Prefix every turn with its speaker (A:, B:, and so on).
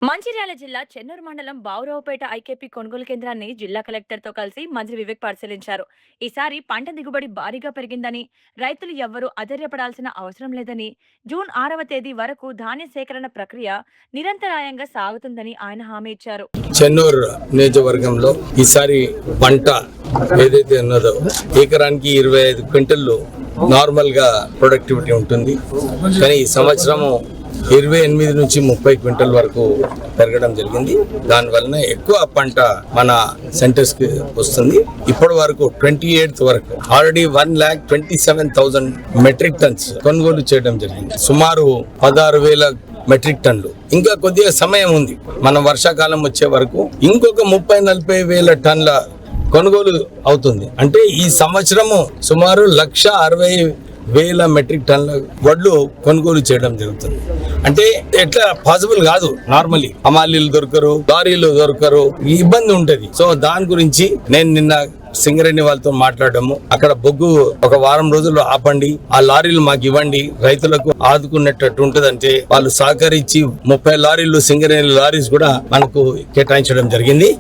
A: మంచిర్యాల జిల్లా చెన్నూరు మండలం బావురావుపేట ఐకేపీ కొనుగోలు కేంద్రాన్ని జిల్లా కలెక్టర్తో కలిసి మంత్రి వివేక్ పరిశీలించారు. ఈసారి పంట దిగుబడి భారీగా పెరిగిందని, రైతులు ఎవ్వరూ అధైర్యపడాల్సిన అవసరం లేదని, జూన్ 6వ తేదీ వరకు ధాన్య సేకరణ ప్రక్రియ నిరంతరాయంగా సాగుతుందని ఆయన హామీ ఇచ్చారు.
B: చెన్నూరు నియోజకవర్గంలో ఈసారి పంట ఏదైతే ఉన్నదో ఎకరానికి 25 క్వింటల్లు నార్మల్ గా ప్రొడక్టివిటీ ఉంటుంది. కానీ ఈ సంవత్సరము 28 నుంచి 30 క్వింటల్ వరకు పెరగడం జరిగింది. దానివల్ల ఎక్కువ పంట మన సెంటర్స్ కి వస్తుంది. ఇప్పటి వరకు 28th వరకు ఆల్రెడీ 1,27,000 మెట్రిక్ టన్స్ కొనుగోలు చేయడం జరిగింది. సుమారు 16,000 మెట్రిక్ టన్నులు. ఇంకా కొద్దిగా సమయం ఉంది. మన వర్షాకాలం వచ్చే వరకు ఇంకొక 30-40 వేల టన్నుల కొనుగోలు అవుతుంది. అంటే ఈ సంవత్సరము సుమారు 1,60,000 మెట్రిక్ టన్నుల వడ్లు కొనుగోలు చేయడం జరుగుతుంది. అంటే ఎట్లా పాసిబుల్ కాదు. నార్మల్లీ హమాలీలు దొరకరు, లారీలు దొరకరు, ఇబ్బంది ఉంటది. సో దాని గురించి నేను నిన్న సింగరేణి వాళ్ళతో మాట్లాడము, అక్కడ బొగ్గు ఒక వారం రోజులు ఆపండి, ఆ లారీలు మాకు ఇవ్వండి, రైతులకు ఆదుకున్నట్టు ఉంటదంటే వాళ్ళు సహకరించి 30 లారీలు సింగరేణి లారీస్ కూడా మనకు కేటాయించడం జరిగింది.